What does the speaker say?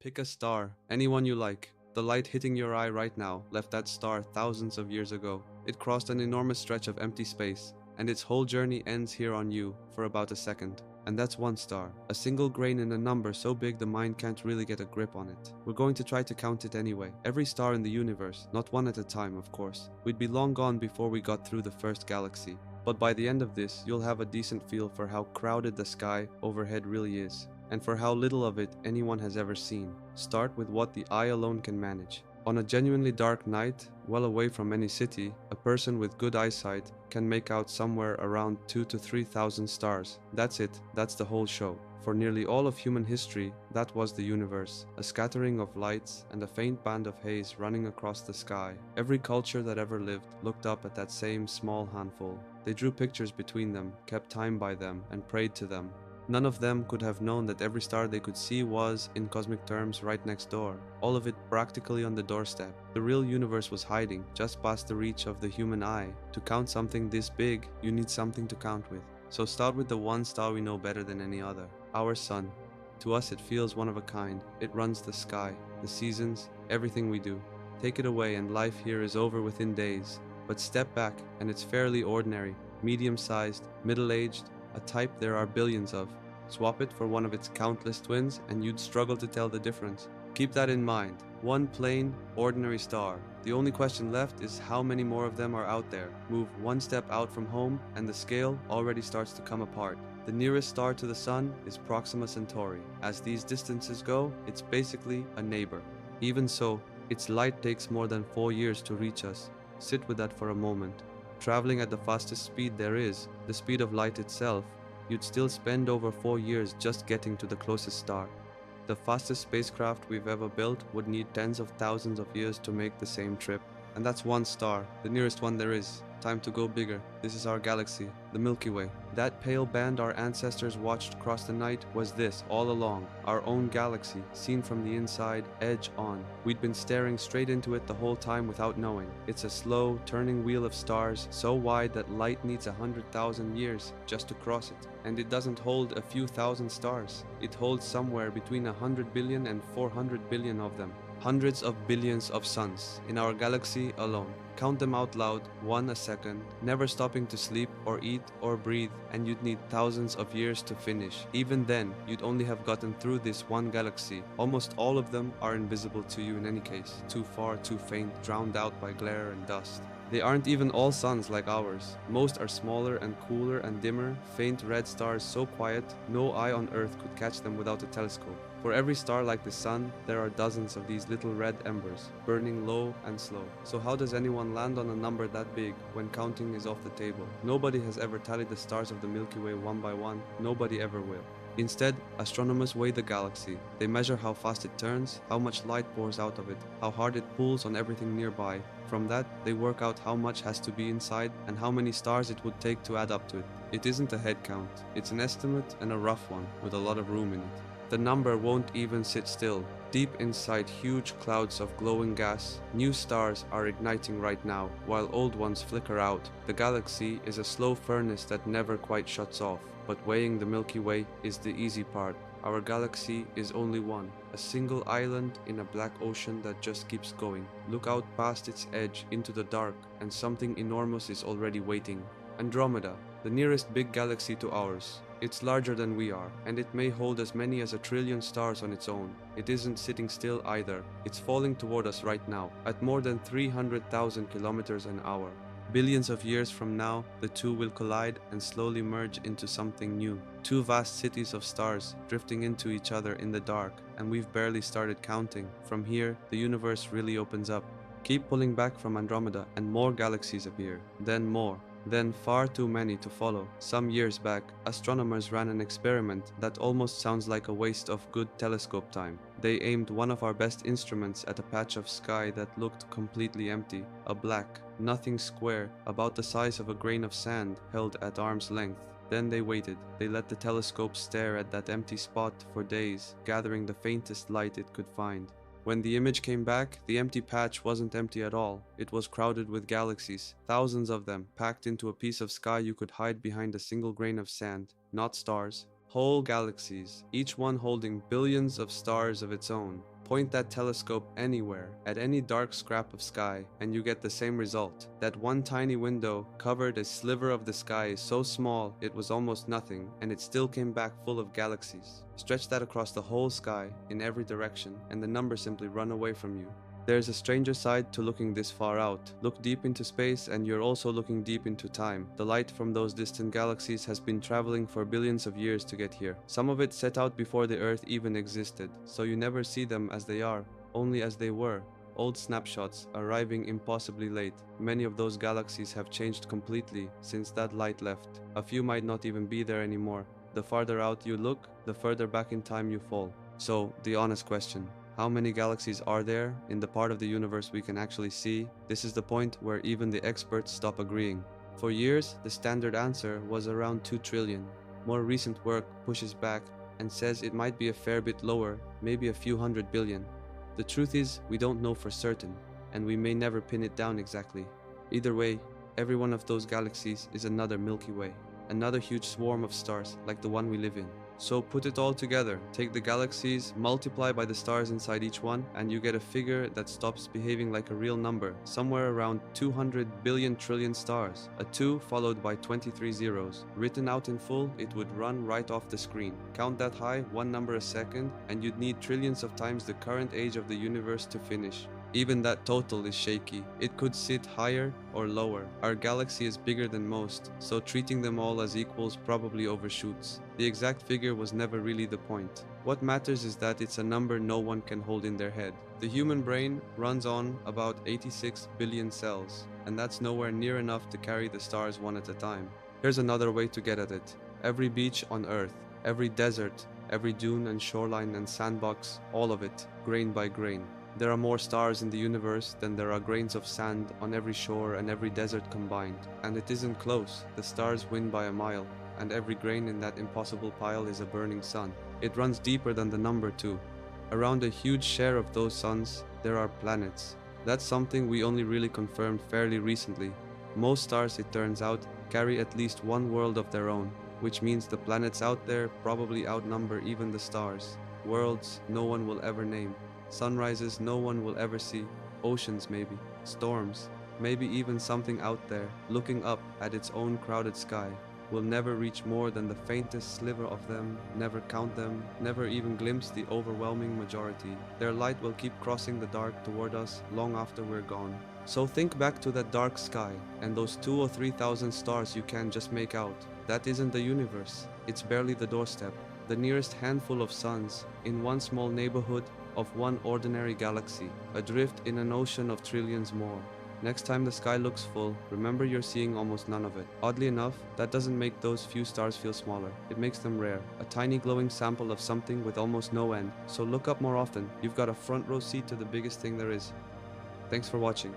Pick a star, anyone you like. The light hitting your eye right now left that star thousands of years ago. It crossed an enormous stretch of empty space, and its whole journey ends here on you for about a second. And that's one star, a single grain in a number so big the mind can't really get a grip on it. We're going to try to count it anyway. Every star in the universe, not one at a time, of course. We'd be long gone before we got through the first galaxy. But by the end of this, you'll have a decent feel for how crowded the sky overhead really is, and for how little of it anyone has ever seen. Start with what the eye alone can manage. On a genuinely dark night, well away from any city, a person with good eyesight can make out somewhere around 2,000 to 3,000 stars. That's it, that's the whole show. For nearly all of human history, that was the universe, a scattering of lights and a faint band of haze running across the sky. Every culture that ever lived looked up at that same small handful. They drew pictures between them, kept time by them, and prayed to them. None of them could have known that every star they could see was, in cosmic terms, right next door, all of it practically on the doorstep. The real universe was hiding, just past the reach of the human eye. To count something this big, you need something to count with. So start with the one star we know better than any other, our sun. To us it feels one of a kind. It runs the sky, the seasons, everything we do. Take it away and life here is over within days. But step back and it's fairly ordinary, medium-sized, middle-aged, a type there are billions of. Swap it for one of its countless twins and you'd struggle to tell the difference. Keep that in mind. One plain, ordinary star. The only question left is how many more of them are out there. Move one step out from home and the scale already starts to come apart. The nearest star to the sun is Proxima Centauri. As these distances go, it's basically a neighbor. Even so, its light takes more than 4 years to reach us. Sit with that for a moment. Traveling at the fastest speed there is, the speed of light itself, you'd still spend over 4 years just getting to the closest star. The fastest spacecraft we've ever built would need tens of thousands of years to make the same trip. And that's one star, the nearest one there is. Time to go bigger. This is our galaxy, the Milky Way. That pale band our ancestors watched across the night was this all along, our own galaxy, seen from the inside, edge on. We'd been staring straight into it the whole time without knowing. It's a slow, turning wheel of stars, so wide that light needs 100,000 years just to cross it. And it doesn't hold a few thousand stars. It holds somewhere between 100 billion and 400 billion of them. Hundreds of billions of suns in our galaxy alone. Count them out loud, one a second, never stopping to sleep or eat or breathe, and you'd need thousands of years to finish. Even then, you'd only have gotten through this one galaxy. Almost all of them are invisible to you in any case, too far, too faint, drowned out by glare and dust. They aren't even all suns like ours. Most are smaller and cooler and dimmer, faint red stars so quiet, no eye on Earth could catch them without a telescope. For every star like the sun, there are dozens of these little red embers, burning low and slow. So how does anyone land on a number that big when counting is off the table? Nobody has ever tallied the stars of the Milky Way one by one. Nobody ever will. Instead, astronomers weigh the galaxy. They measure how fast it turns, how much light pours out of it, how hard it pulls on everything nearby. From that, they work out how much has to be inside and how many stars it would take to add up to it. It isn't a head count. It's an estimate and a rough one, with a lot of room in it. The number won't even sit still. Deep inside huge clouds of glowing gas, new stars are igniting right now, while old ones flicker out. The galaxy is a slow furnace that never quite shuts off, but weighing the Milky Way is the easy part. Our galaxy is only one, a single island in a black ocean that just keeps going. Look out past its edge into the dark, and something enormous is already waiting. Andromeda, the nearest big galaxy to ours. It's larger than we are, and it may hold as many as 1 trillion stars on its own. It isn't sitting still either. It's falling toward us right now, at more than 300,000 kilometers an hour. Billions of years from now, the two will collide and slowly merge into something new. Two vast cities of stars drifting into each other in the dark, and we've barely started counting. From here, the universe really opens up. Keep pulling back from Andromeda and more galaxies appear, then more. Then far too many to follow. Some years back, astronomers ran an experiment that almost sounds like a waste of good telescope time. They aimed one of our best instruments at a patch of sky that looked completely empty, a black, nothing square, about the size of a grain of sand held at arm's length. Then they waited. They let the telescope stare at that empty spot for days, gathering the faintest light it could find. When the image came back, the empty patch wasn't empty at all. It was crowded with galaxies, thousands of them, packed into a piece of sky you could hide behind a single grain of sand. Not stars, Whole galaxies, each one holding billions of stars of its own. Point that telescope anywhere, at any dark scrap of sky, and you get the same result. That one tiny window covered a sliver of the sky so small it was almost nothing, and it still came back full of galaxies. Stretch that across the whole sky, in every direction, and the numbers simply run away from you. There's a stranger side to looking this far out. Look deep into space and you're also looking deep into time. The light from those distant galaxies has been traveling for billions of years to get here. Some of it set out before the Earth even existed, so you never see them as they are, only as they were. Old snapshots arriving impossibly late. Many of those galaxies have changed completely since that light left. A few might not even be there anymore. The farther out you look, the further back in time you fall. So, the honest question. How many galaxies are there in the part of the universe we can actually see? This is the point where even the experts stop agreeing. For years, the standard answer was around 2 trillion. More recent work pushes back and says it might be a fair bit lower, maybe a few 100 billion. The truth is, we don't know for certain, and we may never pin it down exactly. Either way, every one of those galaxies is another Milky Way, another huge swarm of stars like the one we live in. So put it all together, take the galaxies, multiply by the stars inside each one, and you get a figure that stops behaving like a real number, somewhere around 200 billion trillion stars. A 2 followed by 23 zeros. Written out in full, it would run right off the screen. Count that high, one number a second, and you'd need trillions of times the current age of the universe to finish. Even that total is shaky. It could sit higher or lower. Our galaxy is bigger than most, so treating them all as equals probably overshoots. The exact figure was never really the point. What matters is that it's a number no one can hold in their head. The human brain runs on about 86 billion cells, and that's nowhere near enough to carry the stars one at a time. Here's another way to get at it. Every beach on Earth, every desert, every dune and shoreline and sandbox, all of it, grain by grain. There are more stars in the universe than there are grains of sand on every shore and every desert combined. And it isn't close. The stars win by a mile, and every grain in that impossible pile is a burning sun. It runs deeper than the number 2. Around a huge share of those suns, there are planets. That's something we only really confirmed fairly recently. Most stars, it turns out, carry at least one world of their own, which means the planets out there probably outnumber even the stars. Worlds no one will ever name. Sunrises no one will ever see, oceans maybe, storms, maybe even something out there, looking up at its own crowded sky, will never reach more than the faintest sliver of them, never count them, never even glimpse the overwhelming majority. Their light will keep crossing the dark toward us long after we're gone. So think back to that dark sky, and those 2,000 or 3,000 stars you can just make out. That isn't the universe, it's barely the doorstep, the nearest handful of suns, in one small neighborhood of one ordinary galaxy, adrift in an ocean of trillions more. Next time the sky looks full, remember you're seeing almost none of it. Oddly enough, that doesn't make those few stars feel smaller. It makes them rare, a tiny glowing sample of something with almost no end. So look up more often. You've got a front row seat to the biggest thing there is. Thanks for watching.